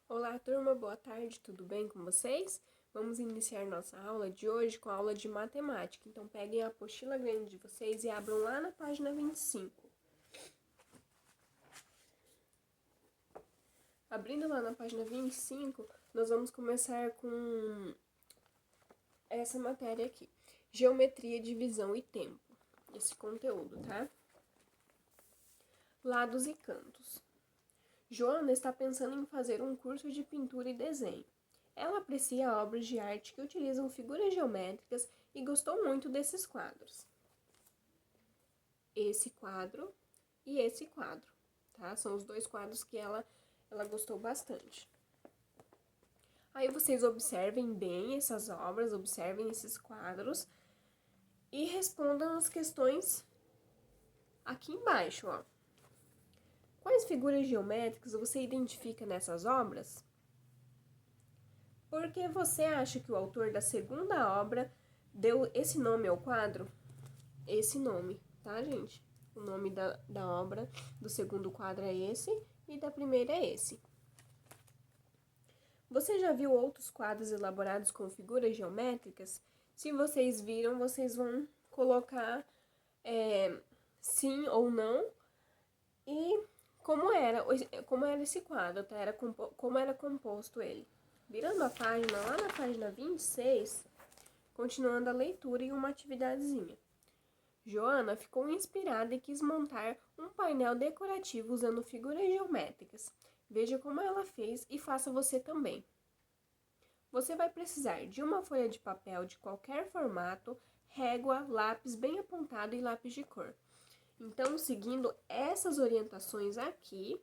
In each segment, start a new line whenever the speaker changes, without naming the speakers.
Olá, turma, boa tarde, tudo bem com vocês? Vamos iniciar nossa aula de hoje com a aula de matemática. Então, peguem a apostila grande de vocês e abram lá na página 25. Abrindo lá na página 25, nós vamos começar com essa matéria aqui: Geometria, divisão e tempo. Esse conteúdo, tá? Lados e cantos. Joana está pensando em fazer um curso de pintura e desenho. Ela aprecia obras de arte que utilizam figuras geométricas e gostou muito desses quadros. Esse quadro e esse quadro, tá? São os dois quadros que ela gostou bastante. Aí vocês observem bem essas obras, observem esses quadros e respondam as questões aqui embaixo, ó. Quais figuras geométricas você identifica nessas obras? Por que você acha que o autor da segunda obra deu esse nome ao quadro? Esse nome, tá, gente? O nome da obra do segundo quadro é esse e da primeira é esse. Você já viu outros quadros elaborados com figuras geométricas? Se vocês viram, vocês vão colocar sim ou não e como era esse quadro, tá? Como era composto ele. Virando a página, lá na página 26, continuando a leitura e uma atividadezinha. Joana ficou inspirada e quis montar um painel decorativo usando figuras geométricas. Veja como ela fez e faça você também. Você vai precisar de uma folha de papel de qualquer formato, régua, lápis bem apontado e lápis de cor. Então, seguindo essas orientações aqui,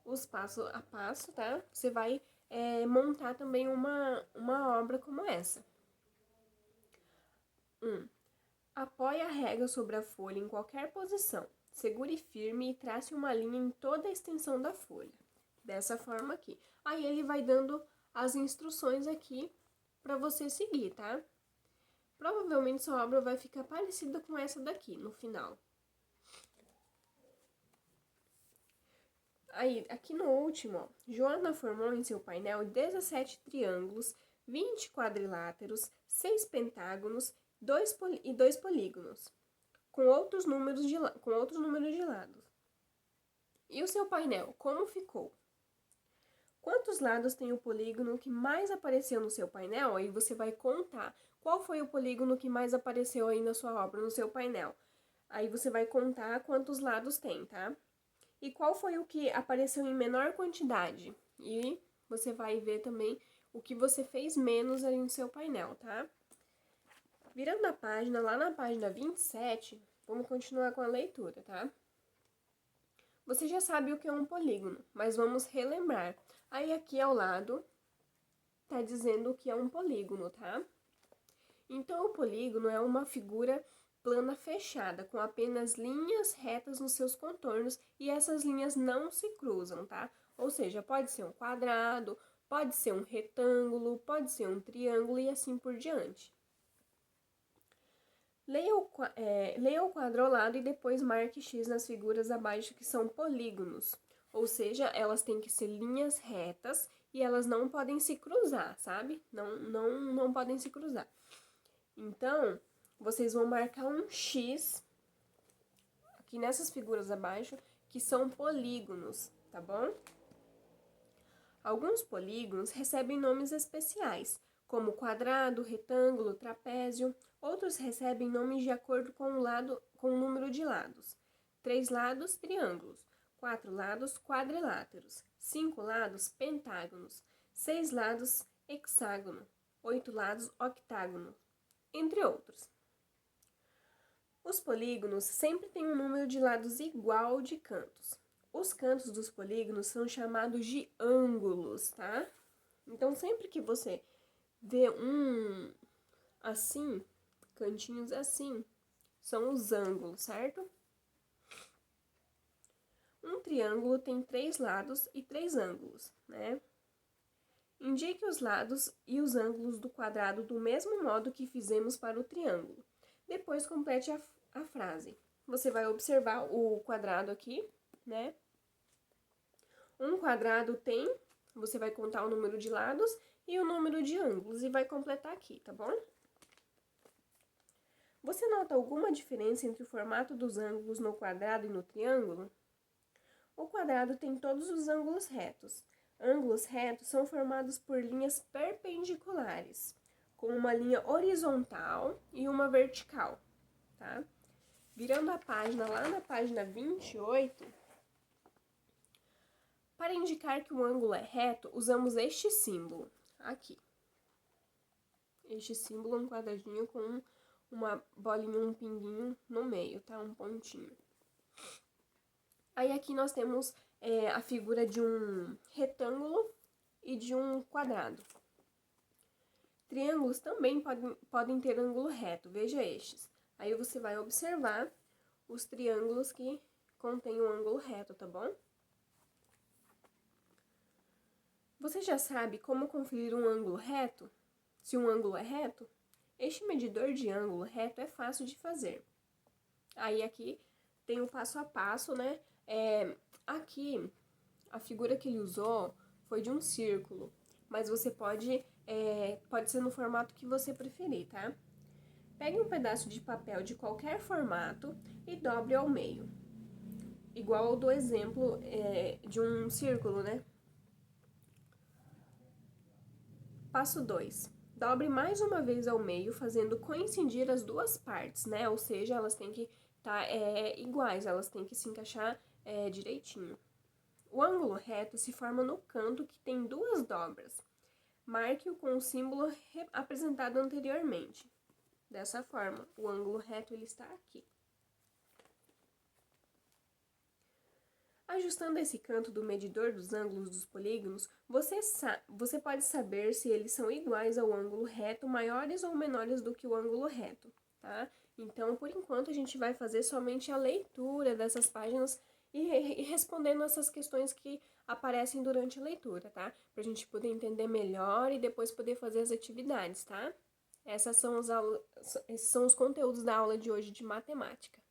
os passo a passo, tá? Você vai montar também uma obra como essa. 1. Apoie a régua sobre a folha em qualquer posição. Segure firme e trace uma linha em toda a extensão da folha. Dessa forma aqui. Aí ele vai dando as instruções aqui para você seguir, tá? Provavelmente sua obra vai ficar parecida com essa daqui no final. Aí, aqui no último, ó, Joana formou em seu painel 17 triângulos, 20 quadriláteros, 6 pentágonos e 2 polígonos, com outros números de lados. E o seu painel, como ficou? Quantos lados tem o polígono que mais apareceu no seu painel? Aí você vai contar qual foi o polígono que mais apareceu aí na sua obra, no seu painel. Aí você vai contar quantos lados tem, tá? E qual foi o que apareceu em menor quantidade? E você vai ver também o que você fez menos ali no seu painel, tá? Virando a página, lá na página 27, vamos continuar com a leitura, tá? Você já sabe o que é um polígono, mas vamos relembrar. Aí aqui ao lado tá dizendo o que é um polígono, tá? Então, o polígono é uma figura plana fechada, com apenas linhas retas nos seus contornos e essas linhas não se cruzam, tá? Ou seja, pode ser um quadrado, pode ser um retângulo, pode ser um triângulo e assim por diante. Leia o quadro ao lado e depois marque X nas figuras abaixo que são polígonos. Ou seja, elas têm que ser linhas retas e elas não podem se cruzar, sabe? Não podem se cruzar. Então, vocês vão marcar um X aqui nessas figuras abaixo, que são polígonos, tá bom? Alguns polígonos recebem nomes especiais, como quadrado, retângulo, trapézio. Outros recebem nomes de acordo com o número de lados. 3 lados, triângulos. 4 lados, quadriláteros. 5 lados, pentágonos. 6 lados, hexágono. 8 lados, octágono, entre outros. Os polígonos sempre têm um número de lados igual de cantos. Os cantos dos polígonos são chamados de ângulos, tá? Então, sempre que você vê um assim, cantinhos assim, são os ângulos, certo? Um triângulo tem 3 lados e 3 ângulos, né? Indique os lados e os ângulos do quadrado do mesmo modo que fizemos para o triângulo. Depois complete a frase. Você vai observar o quadrado aqui, né? Um quadrado tem Você vai contar o número de lados e o número de ângulos e vai completar aqui, tá bom? Você nota alguma diferença entre o formato dos ângulos no quadrado e no triângulo? O quadrado tem todos os ângulos retos. Ângulos retos são formados por linhas perpendiculares, com uma linha horizontal e uma vertical, tá? Virando a página lá na página 28, para indicar que o ângulo é reto, usamos este símbolo aqui. Este símbolo é um quadradinho com uma bolinha, um pinguinho no meio, tá? Um pontinho. Aí aqui nós temos a figura de um retângulo e de um quadrado. Triângulos também podem ter ângulo reto, veja estes. Aí você vai observar os triângulos que contêm um ângulo reto, tá bom? Você já sabe como conferir um ângulo reto? Se um ângulo é reto? Este medidor de ângulo reto é fácil de fazer. Aí aqui tem o passo a passo, né? Aqui, a figura que ele usou foi de um círculo, mas você pode ser no formato que você preferir, tá? Pegue um pedaço de papel de qualquer formato e dobre ao meio. Igual ao do exemplo de um círculo, né? Passo 2. Dobre mais uma vez ao meio, fazendo coincidir as duas partes, né? Ou seja, elas têm que estar iguais, elas têm que se encaixar direitinho. O ângulo reto se forma no canto que tem duas dobras. Marque-o com o símbolo apresentado anteriormente. Dessa forma, o ângulo reto ele está aqui. Ajustando esse canto do medidor dos ângulos dos polígonos, você pode saber se eles são iguais ao ângulo reto, maiores ou menores do que o ângulo reto, tá? Então, por enquanto, a gente vai fazer somente a leitura dessas páginas e respondendo essas questões que aparecem durante a leitura, tá? Pra gente poder entender melhor e depois poder fazer as atividades, tá? Esses são os conteúdos da aula de hoje de matemática.